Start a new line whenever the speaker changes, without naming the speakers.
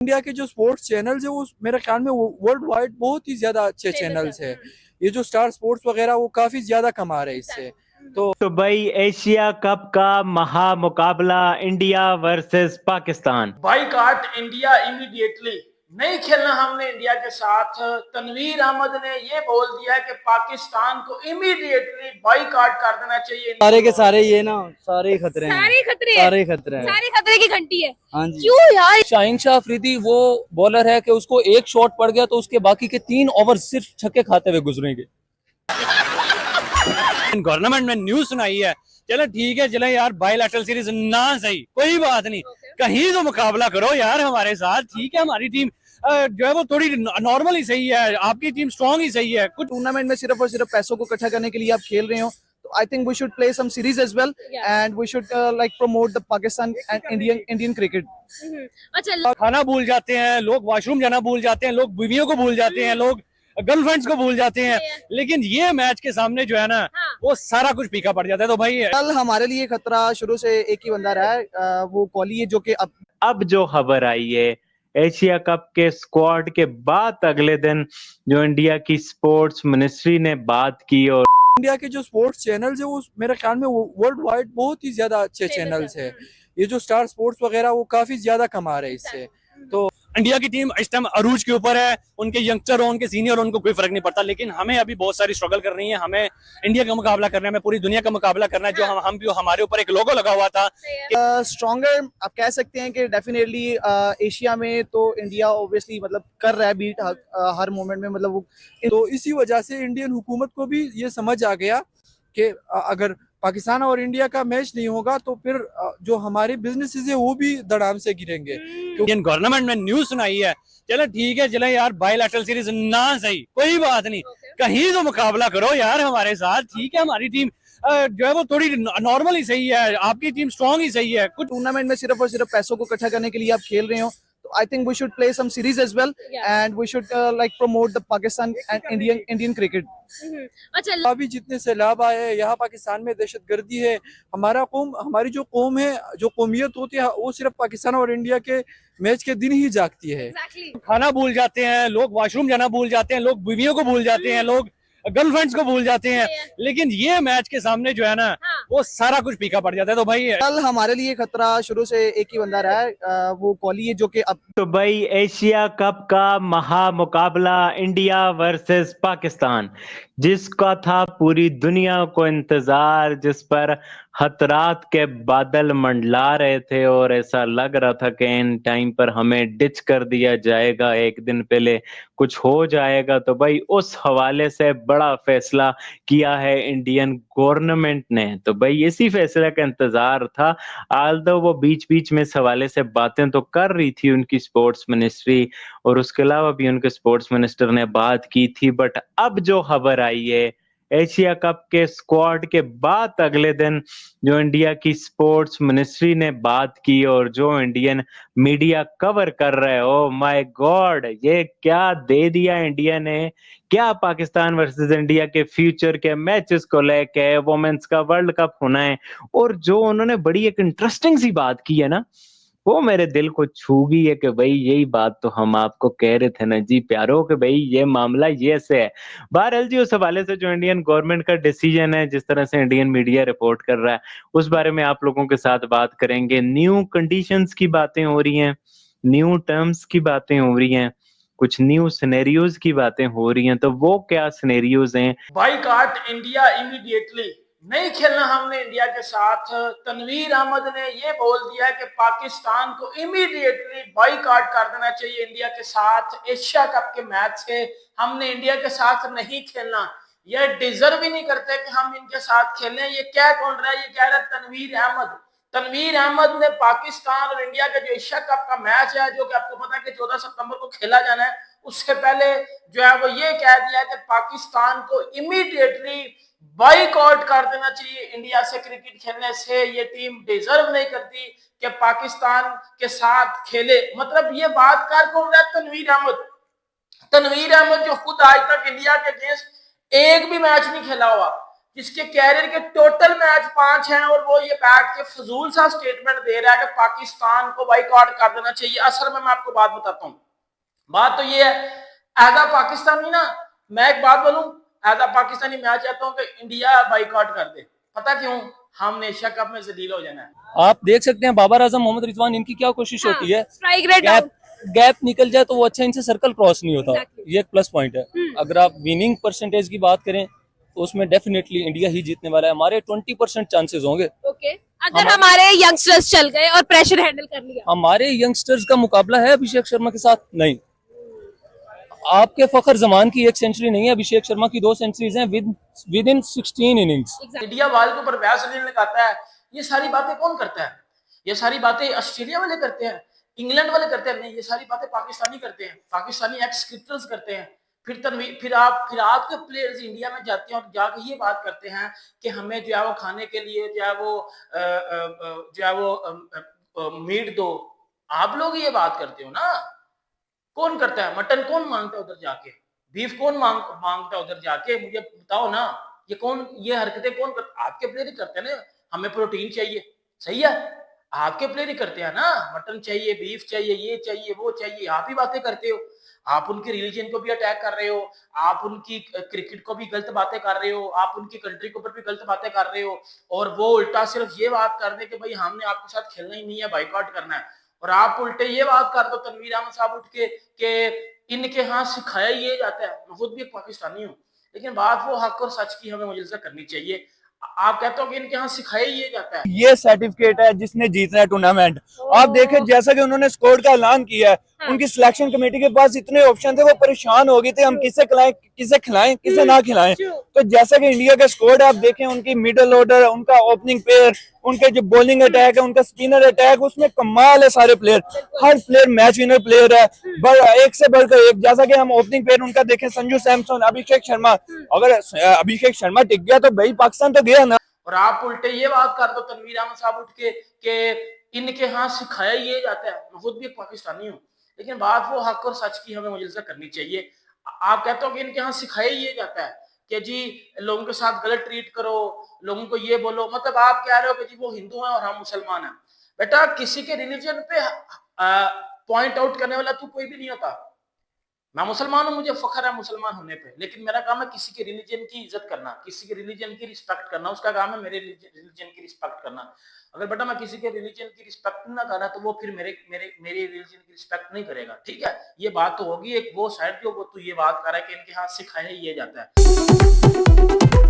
India के जो sports channels है वो मेरे ख्याल में वर्ल्ड वाइड बहुत ही ज्यादा अच्छे चैनल्स है। ये जो स्टार स्पोर्ट्स वगैरह वो काफी ज्यादा कमा रहे हैं इससे।
तो भाई एशिया कप का महा मुकाबला India versus Pakistan.
Boycott India immediately, नहीं खेलना हमने इंडिया के साथ। तनवीर अहमद ने ये बोल दिया है कि पाकिस्तान को इमीडिएटली बाइकआउट कर देना चाहिए।
सारे के सारे ये ना सारे खतरे हैं,
सारे खतरे
सारे खतरे हैं,
सारे खतरे की घंटी है।
हाँ जी।
क्यों यार?
शाहीन शाह अफरीदी वो बॉलर है कि उसको एक शॉट पड़ गया तो उसके बाकी के 3 ओवर सिर्फ छक्के खाते हुए गुजरेंगे।
गवर्नमेंट में न्यूज सुनाई है, चलो ठीक है, चले यार बायलैटरल सीरीज ना सही, कोई बात नहीं, कहीं तो मुकाबला करो यार हमारे साथ। ठीक है, हमारी टीम जो है वो थोड़ी नॉर्मल ही सही है, आपकी टीम स्ट्रांग ही सही है। कुछ
टूर्नामेंट में सिर्फ और सिर्फ पैसों को इकट्ठा करने के लिए आप खेल रहे हो, तो I think we should play some series as well and we should like promote the Pakistan and Indian cricket.
अच्छा,
खाना भूल जाते हैं लोग, वॉशरूम जाना भूल जाते हैं लोग, बीवियों को भूल जाते हैं लोग, गर्लफ्रेंड्स को भूल जाते हैं, लेकिन ये मैच के सामने जो है ना वो सारा कुछ फीका पड़ जाता है। तो भाई
कल हमारे लिए खतरा शुरू से एक ही बंदा रहा है, वो कोहली है, जो कि
अब जो खबर आई है एशिया कप के स्क्वाड के बाद अगले दिन जो इंडिया की स्पोर्ट्स मिनिस्ट्री ने बात की और
इंडिया के जो स्पोर्ट्स चैनल्स है वो मेरे ख्याल में वर्ल्ड वाइड बहुत ही ज्यादा अच्छे चैनल्स है। ये जो स्टार स्पोर्ट्स वगैरह वो काफी ज्यादा कमा रहे हैं इससे। तो
इंडिया की टीम इस टाइम अरूज के ऊपर है, उनके यंगस्टर हो उनके सीनियर हो, उनको कोई फर्क नहीं पड़ता, लेकिन हमें अभी बहुत सारी स्ट्रगल करनी है। हमें इंडिया का मुकाबला करना है, हमें पूरी दुनिया का मुकाबला करना है। जो हम भी हमारे ऊपर एक लोगो लगा हुआ था
स्ट्रॉन्गर आप कह सकते हैं कि डेफिनेटली एशिया में तो इंडिया ऑब्वियसली मतलब कर रहा है बीट हर मोमेंट में, मतलब वो
तो इसी वजह से इंडियन हुकूमत को भी ये समझ आ गया कि अगर पाकिस्तान और इंडिया का मैच नहीं होगा तो फिर जो हमारे बिजनेसेस है वो भी धड़ाम से गिरेंगे।
इंडियन गवर्नमेंट में न्यूज सुनाई है, चलो ठीक है, चले यार बायलैटरल सीरीज ना सही, कोई बात नहीं, कहीं तो मुकाबला करो यार हमारे साथ। ठीक है, हमारी टीम जो है वो थोड़ी नॉर्मल ही सही है, आपकी टीम स्ट्रांग ही सही है। कुछ
टूर्नामेंट में सिर्फ और सिर्फ पैसों को इकट्ठा करने के लिए आप खेल रहे हो, तो I think we should play some series as well and we should like promote the Pakistan and Indian cricket.
अच्छा,
अभी जितने सैलाब आए हैं यहाँ पाकिस्तान में, दहशतगर्दी है, हमारी जो कौम है, जो कौमियत होती है वो सिर्फ पाकिस्तान और इंडिया के मैच के दिन ही जागती है।
खाना भूल जाते हैं लोग, वॉशरूम जाना भूल जाते हैं लोग, बीवियों को भूल जाते हैं लोग, गर्लफ्रेंड्स को भूल जाते हैं, लेकिन ये मैच के सामने जो है ना वो सारा कुछ फीका पड़ जाता है। तो भाई
कल हमारे लिए खतरा शुरू से एक ही बंदा रहा है, वो कोहली है, जो कि अब
तो भाई एशिया कप का महा मुकाबला इंडिया वर्सेस पाकिस्तान, जिसका था पूरी दुनिया को इंतजार, जिस पर खतरात के बादल मंडला रहे थे और ऐसा लग रहा था कि इन टाइम पर हमें डिच कर दिया जाएगा, एक दिन पहले कुछ हो जाएगा। तो भाई उस हवाले से बड़ा फैसला किया है इंडियन गवर्नमेंट ने। तो भाई इसी फैसले का इंतजार था, आल्दो वो बीच बीच में इस हवाले से बातें तो कर रही थी उनकी स्पोर्ट्स मिनिस्ट्री, और उसके अलावा भी उनके स्पोर्ट्स मिनिस्टर ने बात की थी, बट अब जो खबर आई है एशिया कप के स्क्वाड के बाद अगले दिन जो इंडिया की स्पोर्ट्स मिनिस्ट्री ने बात की और जो इंडियन मीडिया कवर कर रहे हो, माय गॉड, ये क्या दे दिया इंडिया ने। क्या पाकिस्तान वर्सेस इंडिया के फ्यूचर के मैचेस को लेके, वुमेन्स का वर्ल्ड कप होना है, और जो उन्होंने बड़ी एक इंटरेस्टिंग सी बात की है ना, वो मेरे दिल को छू गई है कि भाई यही बात तो हम आपको कह रहे थे ना जी प्यारो, कि भाई ये मामला ये से है। बहरहाल जी उस हवाले से जो इंडियन गवर्नमेंट का डिसीजन है, जिस तरह से इंडियन मीडिया रिपोर्ट कर रहा है, उस बारे में आप लोगों के साथ बात करेंगे। न्यू कंडीशंस की बातें हो रही हैं, न्यू टर्म्स की बातें हो रही हैं, कुछ न्यू सिनेरियोज की बातें हो रही हैं, तो वो क्या सिनेरियोज हैं।
बाइकआउट इंडिया इमीडिएटली, नहीं खेलना हमने इंडिया के साथ। तनवीर अहमद ने ये बोल दिया है कि पाकिस्तान को इमीडिएटली बाइकआउट कर देना चाहिए इंडिया के साथ। एशिया कप के मैच से हमने इंडिया के साथ नहीं खेलना, ये डिजर्व ही नहीं करते कि हम इनके साथ खेलें। ये क्या कौन रहा है? ये कह रहा है तनवीर अहमद। तनवीर अहमद ने पाकिस्तान और इंडिया का जो एशिया कप का मैच है, जो कि आपको पता है कि 14 सितंबर को खेला जाना है, उससे पहले जो है वो ये कह दिया है कि पाकिस्तान को इमीडिएटली बाइकआउट कर देना चाहिए इंडिया से क्रिकेट खेलने से। ये टीम डिजर्व नहीं करती कि पाकिस्तान के साथ खेले। मतलब ये बात कर कौन रहा है? तनवीर अहमद। तनवीर अहमद जो खुद आज तक इंडिया के अगेंस्ट एक भी मैच नहीं खेला हुआ, जिसके कैरियर के टोटल मैच 5 हैं और वो ये बैठ के फजूल सा स्टेटमेंट दे रहा है कि पाकिस्तान को बाइकआउट कर देना चाहिए। असल में मैं आपको बात बताता हूँ, बात तो ये है, एज आ पाकिस्तानी ना, मैं एक बात बोलूं, एज आ पाकिस्तानी मैं चाहता हूं कि इंडिया बाइकआउट कर दे। पता क्यों? हमने एशिया कप में जलील हो जाना है।
आप देख सकते हैं बाबर आजम, मोहम्मद रिजवान, इनकी क्या कोशिश
हाँ,
होती है,
स्ट्राइक रेट
गैप निकल जाए तो वो अच्छा इनसे सर्कल क्रॉस नहीं होता।
Exactly.
ये एक प्लस पॉइंट है। अगर आप विनिंग परसेंटेज की बात करें तो उसमें डेफिनेटली इंडिया ही जीतने वाला है। हमारे 20% चांसेस होंगे।
ओके, अगर हमारे यंगस्टर्स चल गए और प्रेशर हैंडल कर लिया।
हमारे यंगस्टर्स का मुकाबला है अभिषेक शर्मा के साथ? नहीं। आपके फखर जमान की 1 सेंचुरी नहीं है, अभिषेक शर्मा की 2 सेंचुरीज हैं विद इन 16 इनिंग्स।
इंडिया वाल के ऊपर वैसलीन लगाता है, ये सारी बातें कौन करता है? ये सारी बातें ऑस्ट्रेलिया वाले करते हैं, इंग्लैंड वाले करते हैं? नहीं, ये सारी बातें पाकिस्तानी करते हैं, पाकिस्तानी एक्स क्रिकेटर्स करते हैं। फिर आपके प्लेयर्स इंडिया में जाते हैं और जाके ये बात करते हैं कि हमें जो है वो खाने के लिए जो है वो मीट दो। आप लोग ये बात करते हो ना, कौन करता है? मटन कौन मांगता है उधर जाके? बीफ कौन मांगता है उधर जाके? मुझे बताओ ना, ये हरकतें कौन करता? आपके प्लेयर ही करते हैं ना। हमें प्रोटीन चाहिए, सही है, आपके प्लेयर ही करते हैं ना। मटन चाहिए, बीफ चाहिए, ये चाहिए, वो चाहिए, आप ही बातें करते हो। आप उनके रिलीजन को भी अटैक कर रहे हो, आप उनकी क्रिकेट को भी गलत बातें कर रहे हो, आप उनकी कंट्री के ऊपर भी गलत बातें कर रहे हो, और वो उल्टा सिर्फ ये बात कर दे कि भाई हमने आपके साथ खेलना ही नहीं है, बाइकआउट करना है। और आप उल्टे ये बात कर दो, तनवीर अहमद साहब उठ के इनके यहाँ सिखाया ये जाता है। मैं खुद भी एक पाकिस्तानी हूँ, लेकिन बात वो हक और सच की हमें मुझे करनी चाहिए। आप कहते हो कि इनके यहाँ सिखाया ये जाता है।
ये सर्टिफिकेट है जिसने जीतना है टूर्नामेंट। आप देखें जैसा कि उन्होंने स्कोर का ऐलान किया है, उनकी सिलेक्शन कमेटी के पास इतने ऑप्शन थे, वो परेशान हो गए थे हम किसे खिलाएं किसे ना खिलाएं। तो जैसा कि इंडिया का स्कोर है, आप देखें उनकी मिडिल ऑर्डर, उनका ओपनिंग पेयर, उनके जो बॉलिंग अटैक है, उनका स्पिनर अटैक, उसमें कमाल है। सारे प्लेयर, हर प्लेयर मैच विनर प्लेयर है, एक से बढ़कर एक। जैसा कि हम ओपनिंग पेयर उनका देखें, संजू सैमसन, अभिषेक शर्मा। अगर अभिषेक शर्मा टिक गया तो भाई पाकिस्तान तो गया ना।
और आप उल्टे ये बात कर दो, तनवीर अहमद साहब उठ के इनके यहाँ सिखाया ये जाता है। मैं खुद भी एक पाकिस्तानी हूँ, लेकिन बात वो हक और सच की हमें मुझे करनी चाहिए। आप कहते हो कि इनके यहाँ सिखाया ये जाता है कि जी लोगों के साथ गलत ट्रीट करो, लोगों को ये बोलो। मतलब आप कह रहे हो कि जी वो हिंदू हैं और हम मुसलमान हैं। बेटा, किसी के रिलीजन पे पॉइंट आउट करने वाला तू कोई भी नहीं होता। मैं मुसलमान हूँ, मुझे फख्र है मुसलमान होने पे, लेकिन मेरा काम है किसी के रिलीजन की इज्जत करना, किसी के रिलीजन की रिस्पेक्ट करना। उसका काम है मेरे रिलीजन की रिस्पेक्ट करना। अगर बेटा मैं किसी के रिलीजन की रिस्पेक्ट ना करना, तो वो फिर मेरे रिलीजन की रिस्पेक्ट नहीं करेगा। ठीक है, ये बात तो होगी। एक वो साइड जो वो तो ये बात कर रहा है कि इनके हाथ सिखाया ये जाता है।